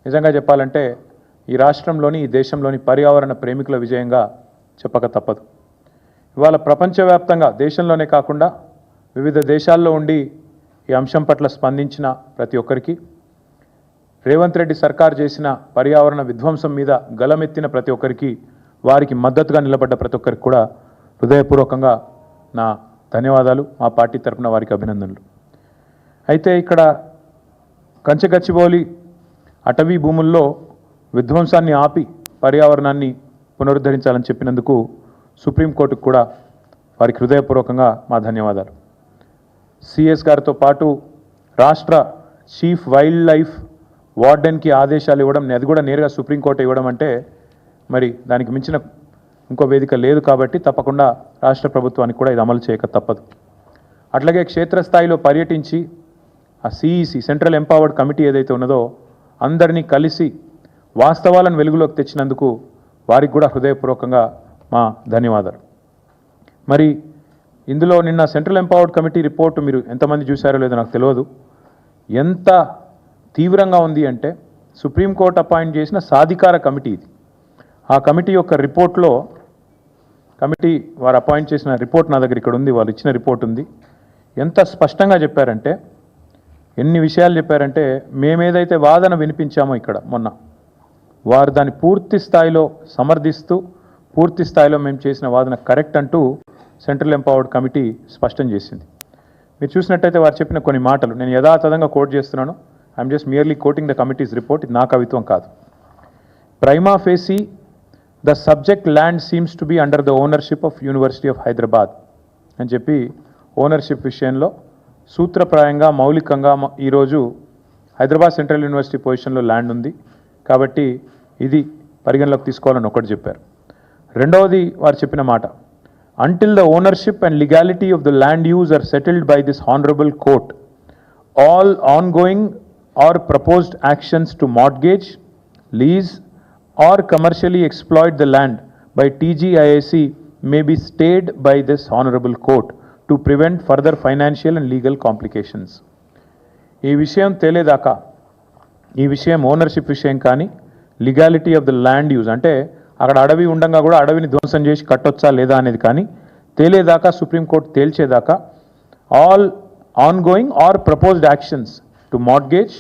నిజంగా చెప్పాలంటే ఈ రాష్ట్రంలోని ఈ దేశంలోని పర్యావరణ ప్రేమికుల విజయంగా చెప్పక తప్పదు. ఇవాళ ప్రపంచవ్యాప్తంగా దేశంలోనే కాకుండా వివిధ దేశాల్లో ఉండి ఈ అంశం పట్ల స్పందించిన ప్రతి ఒక్కరికి, రేవంత్ రెడ్డి సర్కార్ చేసిన పర్యావరణ విధ్వంసం మీద గలమెత్తిన ప్రతి ఒక్కరికి, వారికి మద్దతుగా నిలబడ్డ ప్రతి ఒక్కరికి కూడా హృదయపూర్వకంగా నా ధన్యవాదాలు. మా పార్టీ తరఫున వారికి అభినందనలు. అయితే ఇక్కడ కంచగచ్చిబౌలి అటవీ భూముల్లో విధ్వంసాన్ని ఆపి పర్యావరణాన్ని పునరుద్ధరించాలని చెప్పినందుకు సుప్రీంకోర్టుకు కూడా వారికి హృదయపూర్వకంగా మా ధన్యవాదాలు. సిఎస్ గారితో పాటు రాష్ట్ర చీఫ్ వైల్డ్ లైఫ్ వార్డెన్కి ఆదేశాలు ఇవ్వడం, అది కూడా నేరుగా సుప్రీంకోర్టు ఇవ్వడం అంటే మరి దానికి మించిన ఇంకో వేదిక లేదు. కాబట్టి తప్పకుండా రాష్ట్ర ప్రభుత్వానికి కూడా ఇది అమలు చేయక తప్పదు. అట్లాగే క్షేత్రస్థాయిలో పర్యటించి ఆ సిఈసి సెంట్రల్ ఎంపవర్డ్ కమిటీ ఏదైతే ఉన్నదో అందరినీ కలిసి వాస్తవాలను వెలుగులోకి తెచ్చినందుకు వారికి కూడా హృదయపూర్వకంగా మా ధన్యవాదాలు. మరి ఇందులో నిన్న సెంట్రల్ ఎంపవర్డ్ కమిటీ రిపోర్టు మీరు ఎంతమంది చూశారో లేదో నాకు తెలియదు. ఎంత తీవ్రంగా ఉంది అంటే సుప్రీంకోర్టు అపాయింట్ చేసిన సాధికార కమిటీ ఇది. ఆ కమిటీ యొక్క రిపోర్ట్లో, కమిటీ వారు అపాయింట్ చేసిన రిపోర్ట్ నా దగ్గర ఇక్కడ ఉంది, వాళ్ళు ఇచ్చిన రిపోర్ట్ ఉంది. ఎంత స్పష్టంగా చెప్పారంటే, ఎన్ని విషయాలు చెప్పారంటే, మేమేదైతే వాదన వినిపించామో ఇక్కడ మొన్న, వారు దాన్ని పూర్తి స్థాయిలో సమర్థిస్తూ పూర్తి స్థాయిలో మేము చేసిన వాదన కరెక్ట్ అంటూ సెంట్రల్ ఎంపవర్డ్ కమిటీ స్పష్టం చేసింది. మీరు చూసినట్టయితే వారు చెప్పిన కొన్ని మాటలు నేను యథాతథంగా కోట్ చేస్తున్నాను. I'm just merely coating the committees report. ఇది నా కవిత్వం కాదు. Prima facie the subject land seems to be under the ownership of university of Hyderabad అని చెప్పి ఓనర్షిప్ విషయంలో సూత్రప్రాయంగా మౌలికంగా ఈరోజు హైదరాబాద్ సెంట్రల్ యూనివర్సిటీ పొజిషన్లో ల్యాండ్ ఉంది కాబట్టి ఇది పరిగణలోకి తీసుకోవాలని ఒకటి చెప్పారు. రెండవది వారు చెప్పిన మాట, until the ownership and legality of the land use are settled by this honorable court, all ongoing or proposed actions to mortgage, lease or commercially exploit the land by TGIAC may be stayed by this honorable court to prevent further financial and legal complications. ఈ విషయం తేలేదాకా, ఈ విషయం ownership విషయం కానీ, legality of the land use అంటే అక్కడ అడవి ఉండగా కూడా అడవిని ధ్వంసం చేసి కట్టొచ్చా లేదా అనేది కానీ తేలేదాకా, సుప్రీంకోర్టు తేల్చేదాకా all ongoing or proposed actions to mortgage,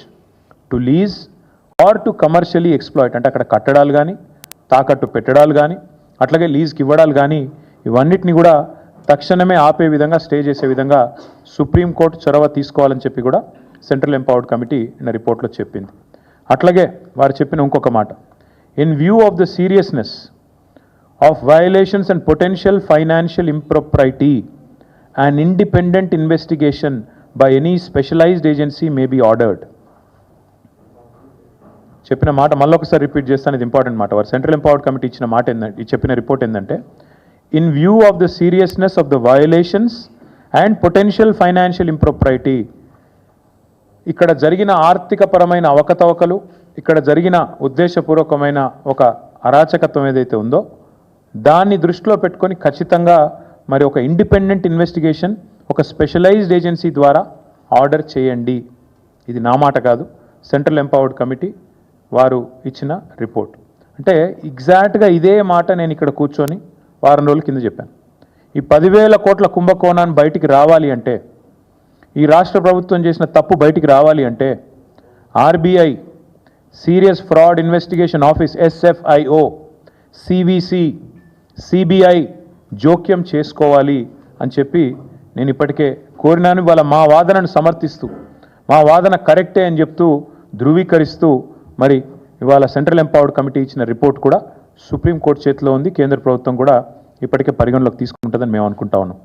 to lease or to commercially exploit అంటే అక్కడ కట్టడాలు కానీ, తాకట్టు పెట్టడాలు కానీ, అట్లాగే లీజ్కి ఇవ్వడాలు కానీ, ఇవన్నిటిని కూడా తక్షణమే ఆపే విధంగా, స్టే చేసే విధంగా సుప్రీంకోర్టు చొరవ తీసుకోవాలని చెప్పి కూడా సెంట్రల్ ఎంపవర్డ్ కమిటీ నిన్న రిపోర్ట్లో చెప్పింది. అట్లాగే వారు చెప్పిన ఇంకొక మాట, in view of the seriousness of violations and potential financial impropriety, an independent investigation by any specialized agency may be ordered. చెప్పిన మాట మళ్ళీ ఒకసారి రిపీట్ చేస్తాను, ఇది ఇంపార్టెంట్ మాట. వారు సెంట్రల్ ఎంపవర్డ్ కమిటీ ఇచ్చిన మాట ఏంటంటే, చెప్పిన రిపోర్ట్ ఏంటంటే, in view of the seriousness of the violations and potential financial impropriety, ఇక్కడ జరిగిన ఆర్థికపరమైన అవకతవకలు, ఇక్కడ జరిగిన ఉద్దేశపూర్వకమైన ఒక అరాచకత్వం ఏదైతే ఉందో దాన్ని దృష్టిలో పెట్టుకొని ఖచ్చితంగా మరి ఒక ఇండిపెండెంట్ ఇన్వెస్టిగేషన్ ఒక స్పెషలైజ్డ్ ఏజెన్సీ ద్వారా ఆర్డర్ చేయండి. ఇది నా మాట కాదు, సెంట్రల్ ఎంపవర్డ్ కమిటీ వారు ఇచ్చిన రిపోర్ట్. అంటే ఎగ్జాక్ట్గా ఇదే మాట నేను ఇక్కడ కూర్చొని వారం రోజుల కింద చెప్పాను. ఈ 10,000 కోట్ల కుంభకోణాన్ని బయటికి రావాలి అంటే, ఈ రాష్ట్ర ప్రభుత్వం చేసిన తప్పు బయటికి రావాలి అంటే RBI, serious fraud investigation office SFIO, CVC, CBI జోక్యం చేసుకోవాలి అని చెప్పి నేను ఇప్పటికే కోరినాను. వాళ్ళ మా వాదనను సమర్థిస్తూ, మా వాదన కరెక్టే అని చెప్తూ, ధృవీకరిస్తూ మరి ఇవాళ సెంట్రల్ ఎంపవర్డ్ కమిటీ ఇచ్చిన రిపోర్ట్ కూడా సుప్రీంకోర్టు చేతిలో ఉంది. కేంద్ర ప్రభుత్వం కూడా ఇప్పటికే పరిగణలోకి తీసుకుంటుందని మేము అనుకుంటా ఉన్నాం.